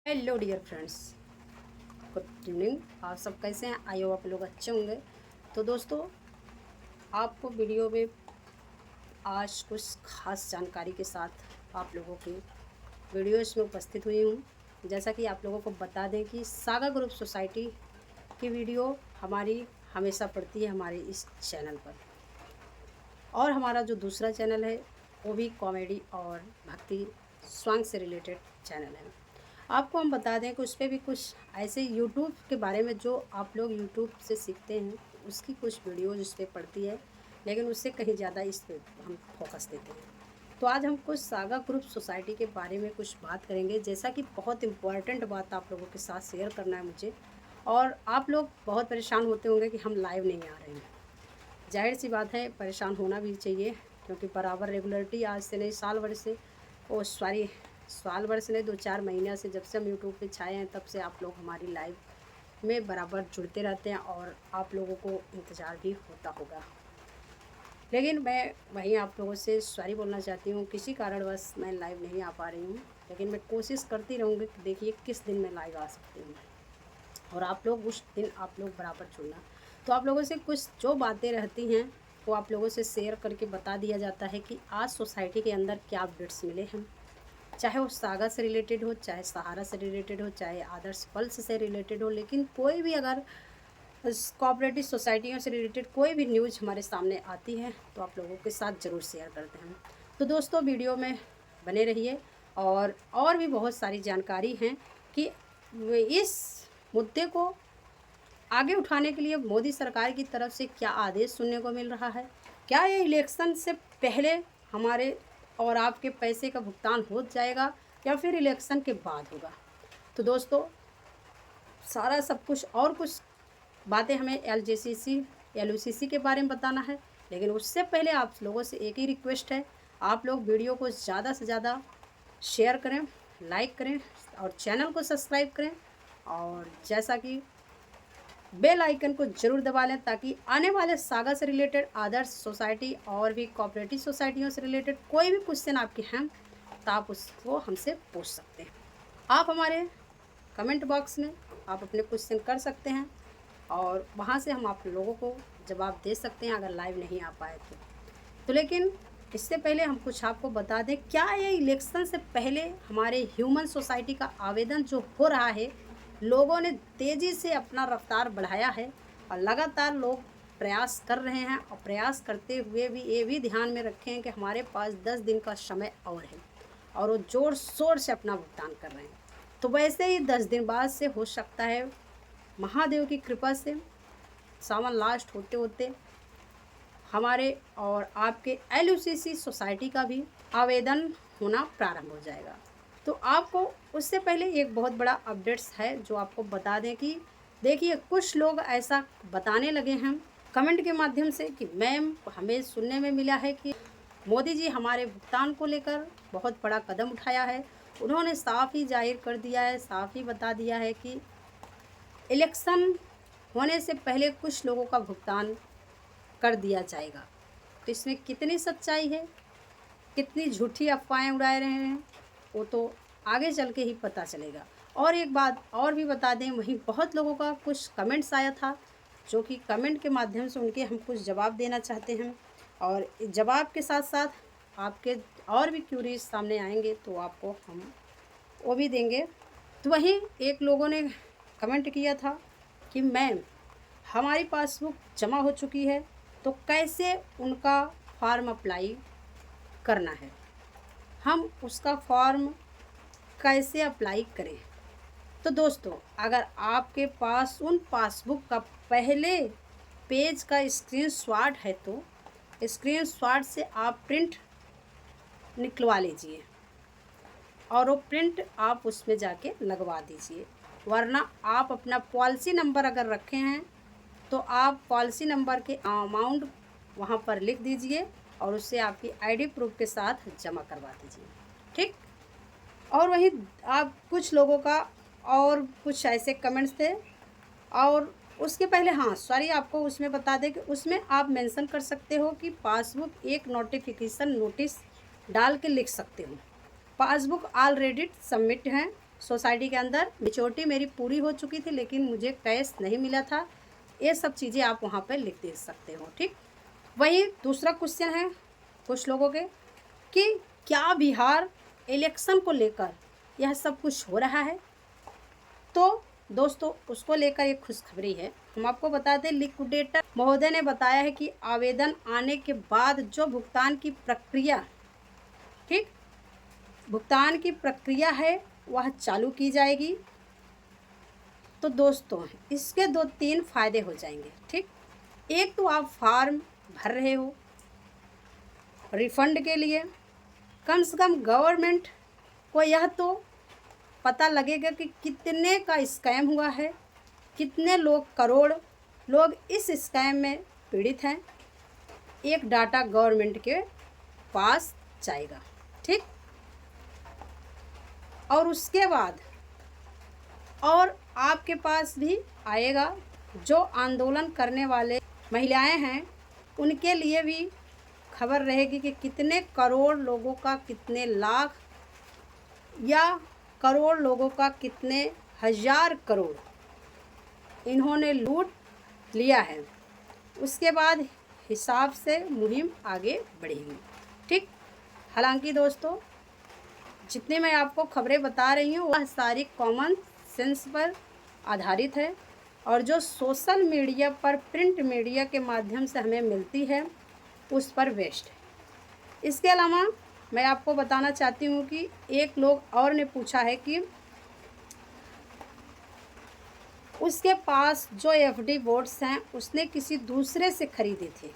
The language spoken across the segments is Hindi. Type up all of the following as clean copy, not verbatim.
Hello dear friends, good evening. आप सब कैसे हैं? आई होप आप लोग अच्छे होंगे। तो दोस्तों, आपको वीडियो में आज कुछ खास जानकारी के साथ आप लोगों की वीडियोस में उपस्थित हुई हूँ। जैसा कि आप लोगों को बता दें कि सागा ग्रुप सोसाइटी की वीडियो हमारी हमेशा पड़ती है हमारे इस चैनल पर, और हमारा जो दूसरा चैनल है वो भी कॉमेडी और भक्ति सॉन्ग से रिलेटेड चैनल है। आपको हम बता दें कि उस पर भी कुछ ऐसे यूट्यूब के बारे में जो आप लोग यूट्यूब से सीखते हैं, उसकी कुछ वीडियोज उस पर पड़ती है, लेकिन उससे कहीं ज़्यादा इस पर हम फोकस देते हैं। तो आज हम कुछ सागा ग्रुप सोसाइटी के बारे में कुछ बात करेंगे, जैसा कि बहुत इम्पॉर्टेंट बात आप लोगों के साथ शेयर करना है मुझे। और आप लोग बहुत परेशान होते होंगे कि हम लाइव नहीं आ रहे हैं। जाहिर सी बात है, परेशान होना भी चाहिए, क्योंकि बराबर रेगुलरिटी आज से नहीं साल भर से, ओ सॉरी, साल भर से नहीं 2-4 महीने से जब से हम यूट्यूब पे छाए हैं तब से आप लोग हमारी लाइव में बराबर जुड़ते रहते हैं और आप लोगों को इंतज़ार भी होता होगा। लेकिन मैं वहीं आप लोगों से सॉरी बोलना चाहती हूँ, किसी कारणवश मैं लाइव नहीं आ पा रही हूँ, लेकिन मैं कोशिश करती रहूँगी कि देखिए किस दिन मैं लाइव आ सकती हूँ, और आप लोग उस दिन आप लोग बराबर जुड़ना। तो आप लोगों से कुछ जो बातें रहती हैं वो आप लोगों से शेयर करके बता दिया जाता है कि आज सोसाइटी के अंदर क्या अपडेट्स मिले हैं, चाहे वो सागा से रिलेटेड हो, चाहे सहारा से रिलेटेड हो, चाहे आदर्श पल्स से रिलेटेड हो। लेकिन कोई भी अगर कोऑपरेटिव सोसाइटियों से रिलेटेड कोई भी न्यूज़ हमारे सामने आती है तो आप लोगों के साथ ज़रूर शेयर करते हैं। तो दोस्तों, वीडियो में बने रहिए, और भी बहुत सारी जानकारी हैं कि इस मुद्दे को आगे उठाने के लिए मोदी सरकार की तरफ से क्या आदेश सुनने को मिल रहा है, क्या ये इलेक्शन से पहले हमारे और आपके पैसे का भुगतान हो जाएगा या फिर इलेक्शन के बाद होगा। तो दोस्तों, सारा सब कुछ और कुछ बातें हमें एलयूसीसी के बारे में बताना है, लेकिन उससे पहले आप लोगों से एक ही रिक्वेस्ट है, आप लोग वीडियो को ज़्यादा से ज़्यादा शेयर करें, लाइक करें और चैनल को सब्सक्राइब करें, और जैसा कि बेल आइकन को जरूर दबा लें, ताकि आने वाले सागा से रिलेटेड, आदर्श सोसाइटी और भी कोऑपरेटिव सोसाइटियों से रिलेटेड कोई भी क्वेश्चन आपके हैं तो आप उसको हमसे पूछ सकते हैं। आप हमारे कमेंट बॉक्स में आप अपने क्वेश्चन कर सकते हैं, और वहाँ से हम आप लोगों को जवाब दे सकते हैं अगर लाइव नहीं आ पाए तो। लेकिन इससे पहले हम कुछ आपको बता दें, क्या ये इलेक्शन से पहले हमारे ह्यूमन सोसाइटी का आवेदन जो हो रहा है, लोगों ने तेज़ी से अपना रफ्तार बढ़ाया है और लगातार लोग प्रयास कर रहे हैं, और प्रयास करते हुए भी ये भी ध्यान में रखें कि हमारे पास 10 दिन का समय और है, और वो ज़ोर शोर से अपना भुगतान कर रहे हैं। तो वैसे ही 10 दिन बाद से हो सकता है, महादेव की कृपा से सावन लास्ट होते होते हमारे और आपके एलयूसीसी सोसाइटी का भी आवेदन होना प्रारंभ हो जाएगा। तो आपको उससे पहले एक बहुत बड़ा अपडेट्स है जो आपको बता दें कि देखिए, कुछ लोग ऐसा बताने लगे हैं कमेंट के माध्यम से कि मैम, हमें सुनने में मिला है कि मोदी जी हमारे भुगतान को लेकर बहुत बड़ा कदम उठाया है। उन्होंने साफ ही जाहिर कर दिया है, साफ ही बता दिया है कि इलेक्शन होने से पहले कुछ लोगों का भुगतान कर दिया जाएगा। तो इसमें कितनी सच्चाई है, कितनी झूठी अफवाहें उड़ा रहे हैं, वो तो आगे चल के ही पता चलेगा। और एक बात और भी बता दें, वहीं बहुत लोगों का कुछ कमेंट्स आया था, जो कि कमेंट के माध्यम से उनके हम कुछ जवाब देना चाहते हैं, और जवाब के साथ साथ आपके और भी क्यूरीज सामने आएंगे तो आपको हम वो भी देंगे। तो वहीं एक लोगों ने कमेंट किया था कि मैम, हमारी पासबुक जमा हो चुकी है, तो कैसे उनका फॉर्म अप्लाई करना है, हम उसका फॉर्म कैसे अप्लाई करें। तो दोस्तों, अगर आपके पास उन पासबुक का पहले पेज का स्क्रीनशॉट है तो स्क्रीनशॉट से आप प्रिंट निकलवा लीजिए, और वो प्रिंट आप उसमें जाके लगवा दीजिए। वरना आप अपना पॉलिसी नंबर अगर रखे हैं तो आप पॉलिसी नंबर के अमाउंट वहाँ पर लिख दीजिए, और उससे आपकी आईडी प्रूफ के साथ जमा करवा दीजिए, ठीक। और वहीं आप कुछ लोगों का और कुछ ऐसे कमेंट्स थे, और उसके पहले हाँ सॉरी, आपको उसमें बता दें कि उसमें आप मेंशन कर सकते हो कि पासबुक एक नोटिफिकेशन नोटिस डाल के लिख सकते हो, पासबुक ऑलरेडी सबमिट है, सोसाइटी के अंदर मैच्योरिटी मेरी पूरी हो चुकी थी लेकिन मुझे कैश नहीं मिला था। ये सब चीज़ें आप वहाँ पर लिख दे सकते हो। ठीक, वही दूसरा क्वेश्चन है कुछ लोगों के कि क्या बिहार इलेक्शन को लेकर यह सब कुछ हो रहा है। तो दोस्तों उसको लेकर एक खुशखबरी है। हम आपको बता दें, लिक्विडेटर महोदय ने बताया है कि आवेदन आने के बाद जो भुगतान की प्रक्रिया, ठीक, भुगतान की प्रक्रिया है वह चालू की जाएगी। तो दोस्तों इसके 2-3 फायदे हो जाएंगे। ठीक, एक तो आप फॉर्म भर रहे हो रिफंड के लिए, कम से कम गवर्नमेंट को यह तो पता लगेगा कि कितने का स्कैम हुआ है, कितने लोग, करोड़ लोग इस स्कैम में पीड़ित हैं। एक डाटा गवर्नमेंट के पास जाएगा। ठीक, और उसके बाद और आपके पास भी आएगा। जो आंदोलन करने वाले महिलाएं हैं उनके लिए भी खबर रहेगी कि कितने करोड़ लोगों का, कितने लाख या करोड़ लोगों का, कितने हजार करोड़ इन्होंने लूट लिया है। उसके बाद हिसाब से मुहिम आगे बढ़ेगी। ठीक, हालांकि दोस्तों जितने मैं आपको खबरें बता रही हूँ वह सारी कॉमन सेंस पर आधारित है और जो सोशल मीडिया पर, प्रिंट मीडिया के माध्यम से हमें मिलती है उस पर बेस्ड है। इसके अलावा मैं आपको बताना चाहती हूँ कि एक लोग और ने पूछा है कि उसके पास जो एफडी बोर्ड्स हैं उसने किसी दूसरे से खरीदे थे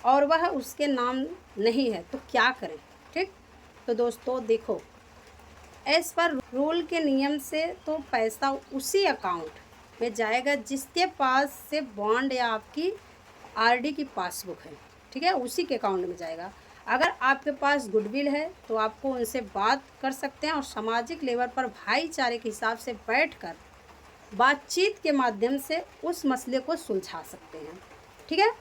और वह उसके नाम नहीं है, तो क्या करें। ठीक, तो दोस्तों देखो, एज पर रूल के नियम से तो पैसा उसी अकाउंट में जाएगा जिसके पास से बॉन्ड या आपकी आरडी की पासबुक है। ठीक है, उसी के अकाउंट में जाएगा। अगर आपके पास गुडविल है तो आपको उनसे बात कर सकते हैं और सामाजिक लेवल पर भाईचारे के हिसाब से बैठकर बातचीत के माध्यम से उस मसले को सुलझा सकते हैं। ठीक है,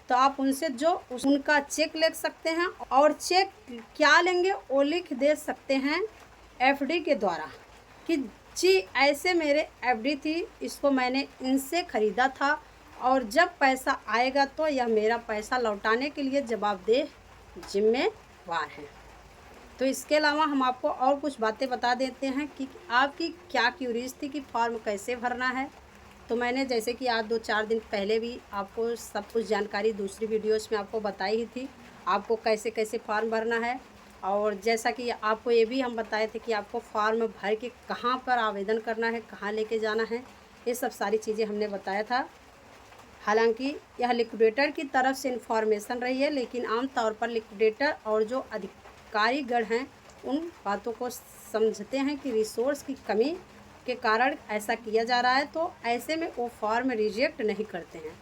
तो आप उनसे जो उनका चेक ले सकते हैं और चेक क्या लेंगे वो लिख दे सकते हैं एफडी के द्वारा कि जी ऐसे मेरे एफडी थी, इसको मैंने इनसे ख़रीदा था और जब पैसा आएगा तो यह मेरा पैसा लौटाने के लिए जवाबदेह जिम्मेवार है। तो इसके अलावा हम आपको और कुछ बातें बता देते हैं कि आपकी क्या क्यूरीज थी कि फॉर्म कैसे भरना है। तो मैंने जैसे कि आज 2-4 दिन पहले भी आपको सब कुछ जानकारी दूसरी वीडियोस में आपको बताई ही थी, आपको कैसे कैसे फॉर्म भरना है। और जैसा कि आपको ये भी हम बताए थे कि आपको फॉर्म भर के कहाँ पर आवेदन करना है, कहाँ लेके जाना है, ये सब सारी चीज़ें हमने बताया था। हालांकि यह लिक्विडेटर की तरफ से इन्फॉर्मेशन रही है, लेकिन आमतौर पर लिक्विडेटर और जो अधिकारीगण हैं उन बातों को समझते हैं कि रिसोर्स की कमी के कारण ऐसा किया जा रहा है, तो ऐसे में वो फॉर्म रिजेक्ट नहीं करते हैं,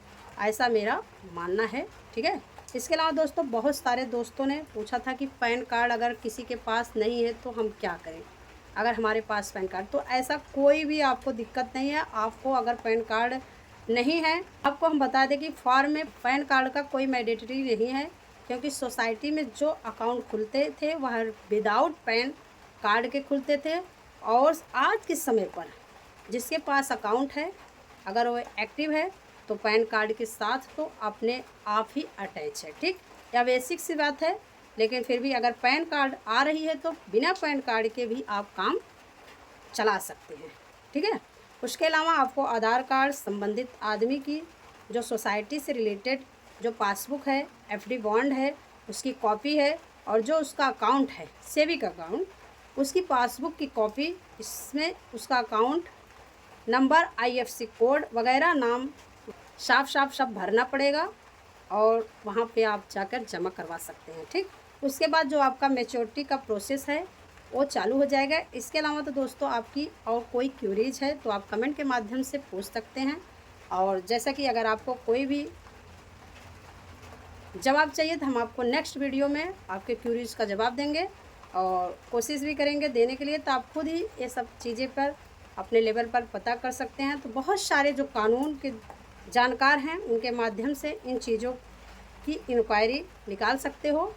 ऐसा मेरा मानना है। ठीक है, इसके अलावा दोस्तों बहुत सारे दोस्तों ने पूछा था कि पैन कार्ड अगर किसी के पास नहीं है तो हम क्या करें। अगर हमारे पास पैन कार्ड, तो ऐसा कोई भी आपको दिक्कत नहीं है। आपको अगर पैन कार्ड नहीं है, आपको हम बता दें कि फॉर्म में पैन कार्ड का कोई मैंडेटरी नहीं है, क्योंकि सोसाइटी में जो अकाउंट खुलते थे वह विदाउट पैन कार्ड के खुलते थे। और आज के समय पर जिसके पास अकाउंट है, अगर वो एक्टिव है तो पैन कार्ड के साथ तो अपने आप ही अटैच है। ठीक, या बेसिक सी बात है, लेकिन फिर भी अगर पैन कार्ड आ रही है तो बिना पैन कार्ड के भी आप काम चला सकते हैं। ठीक है, उसके अलावा आपको आधार कार्ड, संबंधित आदमी की जो सोसाइटी से रिलेटेड जो पासबुक है, एफडी बॉन्ड है, उसकी कॉपी है, और जो उसका अकाउंट है सेविंग अकाउंट, उसकी पासबुक की कॉपी, इसमें उसका अकाउंट नंबर, आईएफएससी कोड वगैरह नाम साफ सब भरना पड़ेगा और वहाँ पे आप जाकर जमा करवा सकते हैं। ठीक, उसके बाद जो आपका मैच्योरिटी का प्रोसेस है वो चालू हो जाएगा। इसके अलावा तो दोस्तों आपकी और कोई क्यूरीज है तो आप कमेंट के माध्यम से पूछ सकते हैं। और जैसा कि अगर आपको कोई भी जवाब चाहिए तो हम आपको नेक्स्ट वीडियो में आपके क्यूरीज का जवाब देंगे और कोशिश भी करेंगे देने के लिए। तो आप खुद ही ये सब चीज़ें पर अपने लेवल पर पता कर सकते हैं। तो बहुत सारे जो कानून के जानकार हैं उनके माध्यम से इन चीज़ों की इंक्वायरी निकाल सकते हो।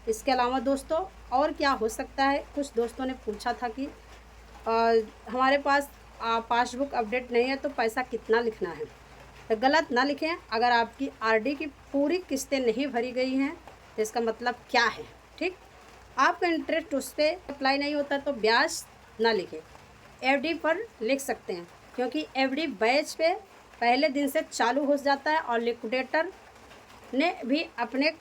इसके अलावा दोस्तों और क्या हो सकता है, कुछ दोस्तों ने पूछा था कि हमारे पास पासबुक अपडेट नहीं है तो पैसा कितना लिखना है। तो गलत ना लिखें। अगर आपकी आरडी की पूरी किस्तें नहीं भरी गई हैं तो इसका मतलब क्या है, ठीक। आपका इंटरेस्ट उस पर अप्लाई नहीं होता तो ब्याज ना लिखें, एफडी पर लिख सकते हैं, क्योंकि एफडी बैच पे पहले दिन से चालू हो जाता है और लिक्विडेटर ने भी अपने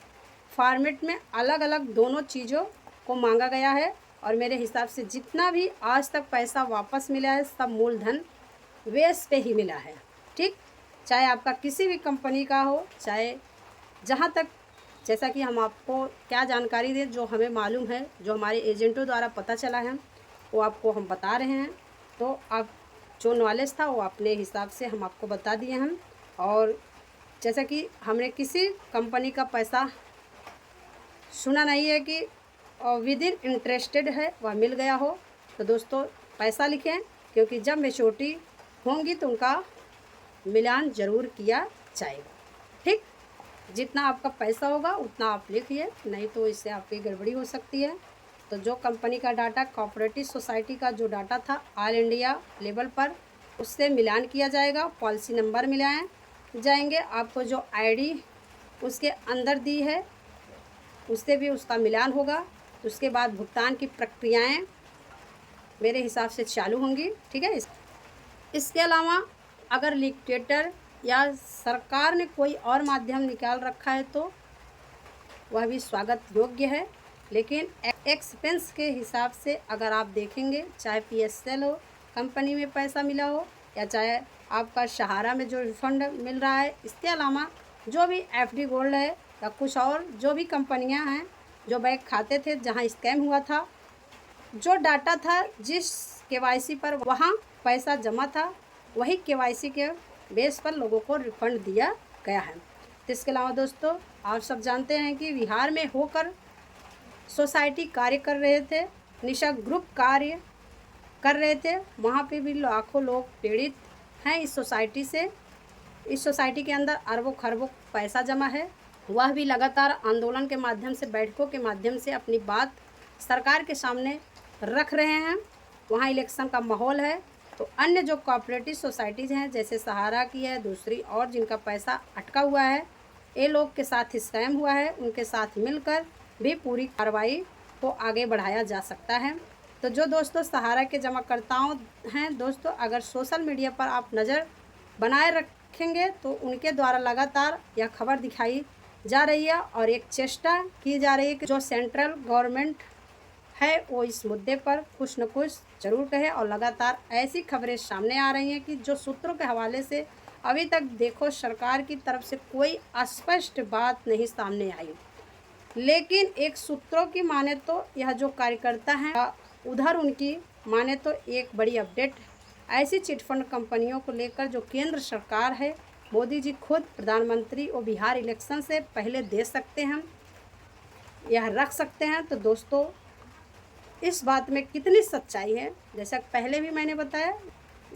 फॉर्मेट में अलग अलग दोनों चीज़ों को मांगा गया है। और मेरे हिसाब से जितना भी आज तक पैसा वापस मिला है सब मूलधन बेस पे ही मिला है, ठीक। चाहे आपका किसी भी कंपनी का हो, चाहे जहाँ तक, जैसा कि हम आपको क्या जानकारी दें जो हमें मालूम है, जो हमारे एजेंटों द्वारा पता चला है वो आपको हम बता रहे हैं। तो आप जो नॉलेज था वो अपने हिसाब से हम आपको बता दिए हैं। और जैसा कि हमने किसी कंपनी का पैसा सुना नहीं है कि विद इन इंटरेस्टेड है वह मिल गया हो। तो दोस्तों पैसा लिखें, क्योंकि जब मैच्योरिटी होंगी तो उनका मिलान ज़रूर किया जाएगा, ठीक। जितना आपका पैसा होगा उतना आप लिखिए, नहीं तो इससे आपकी गड़बड़ी हो सकती है। तो जो कंपनी का डाटा, कोऑपरेटिव सोसाइटी का जो डाटा था ऑल इंडिया लेवल पर, उससे मिलान किया जाएगा। पॉलिसी नंबर मिलाएं जाएंगे, आपको जो आईडी उसके अंदर दी है उससे भी उसका मिलान होगा। तो उसके बाद भुगतान की प्रक्रियाएं मेरे हिसाब से चालू होंगी, ठीक है। इसके अलावा अगर लिक्विडेटर या सरकार ने कोई और माध्यम निकाल रखा है तो वह भी स्वागत योग्य है। लेकिन एक्सपेंस के हिसाब से अगर आप देखेंगे, चाहे पीएसएल हो, कंपनी में पैसा मिला हो, या चाहे आपका सहारा में जो रिफंड मिल रहा है, इसके अलावा जो भी एफडी गोल्ड है या कुछ और जो भी कंपनियां हैं, जो बैंक खाते थे जहां स्कैम हुआ था, जो डाटा था जिस केवाईसी पर वहां पैसा जमा था, वही केवाईसी के बेस पर लोगों को रिफंड दिया गया है। तो इसके अलावा दोस्तों आप सब जानते हैं कि बिहार में होकर सोसाइटी कार्य कर रहे थे, निशा ग्रुप कार्य कर रहे थे, वहाँ पे भी लाखों लोग पीड़ित हैं इस सोसाइटी से। इस सोसाइटी के अंदर अरबों खरबों पैसा जमा है। वह भी लगातार आंदोलन के माध्यम से, बैठकों के माध्यम से अपनी बात सरकार के सामने रख रहे हैं। वहाँ इलेक्शन का माहौल है, तो अन्य जो कोऑपरेटिव सोसाइटीज़ हैं, जैसे सहारा की है, दूसरी और जिनका पैसा अटका हुआ है, ये लोग के साथ स्कैम हुआ है, उनके साथ मिलकर भी पूरी कार्रवाई को आगे बढ़ाया जा सकता है। तो जो दोस्तों सहारा के जमाकर्ताओं हैं दोस्तों, अगर सोशल मीडिया पर आप नज़र बनाए रखेंगे तो उनके द्वारा लगातार यह खबर दिखाई जा रही है और एक चेष्टा की जा रही है कि जो सेंट्रल गवर्नमेंट है वो इस मुद्दे पर कुछ न कुछ ज़रूर कहे। और लगातार ऐसी खबरें सामने आ रही हैं कि जो सूत्रों के हवाले से अभी तक देखो सरकार की तरफ से कोई स्पष्ट बात नहीं सामने आई, लेकिन एक सूत्रों की माने तो यह जो कार्यकर्ता हैं उधर उनकी माने तो एक बड़ी अपडेट ऐसी चिटफंड कंपनियों को लेकर जो केंद्र सरकार है, मोदी जी खुद प्रधानमंत्री और बिहार इलेक्शन से पहले दे सकते हैं, यह रख सकते हैं। तो दोस्तों इस बात में कितनी सच्चाई है, जैसा पहले भी मैंने बताया,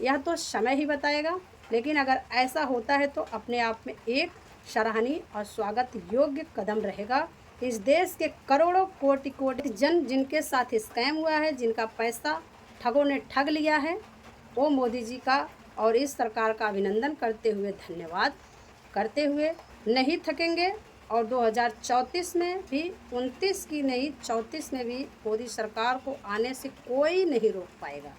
यह तो समय ही बताएगा। लेकिन अगर ऐसा होता है तो अपने आप में एक सराहनीय और स्वागत योग्य कदम रहेगा। इस देश के करोड़ों कोटि जन जिनके साथ स्कैम हुआ है, जिनका पैसा ठगों ने ठग लिया है, वो मोदी जी का और इस सरकार का अभिनंदन करते हुए, धन्यवाद करते हुए नहीं थकेंगे। और 2034 में भी, 29 की नहीं 34 में भी मोदी सरकार को आने से कोई नहीं रोक पाएगा,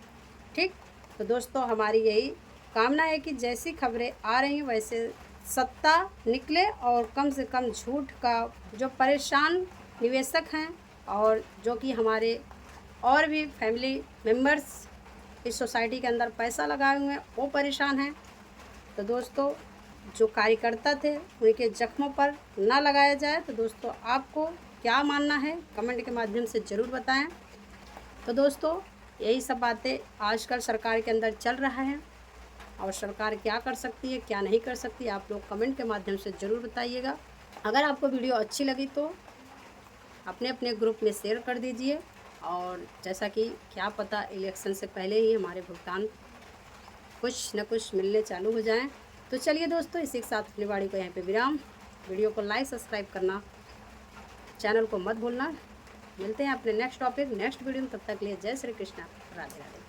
ठीक। तो दोस्तों हमारी यही कामना है कि जैसी खबरें आ रही हैं वैसे सत्ता निकले और कम से कम झूठ का जो परेशान निवेशक हैं और जो कि हमारे और भी फैमिली मेम्बर्स इस सोसाइटी के अंदर पैसा लगाए हुए हैं वो परेशान हैं। तो दोस्तों जो कार्यकर्ता थे उनके जख्मों पर ना लगाया जाए। तो दोस्तों आपको क्या मानना है कमेंट के माध्यम से ज़रूर बताएं। तो दोस्तों यही सब बातें आजकल सरकार के अंदर चल रहा है और सरकार क्या कर सकती है क्या नहीं कर सकती, आप लोग कमेंट के माध्यम से ज़रूर बताइएगा। अगर आपको वीडियो अच्छी लगी तो अपने अपने ग्रुप में शेयर कर दीजिए। और जैसा कि क्या पता इलेक्शन से पहले ही हमारे भुगतान कुछ न कुछ मिलने चालू हो जाएं। तो चलिए दोस्तों इसी के साथ अपनी वाणी को यहाँ पे विराम। वीडियो को लाइक सब्सक्राइब करना, चैनल को मत भूलना। मिलते हैं अपने नेक्स्ट टॉपिक नेक्स्ट वीडियो में, तब तक के लिए जय श्री कृष्णा, राधे राधे।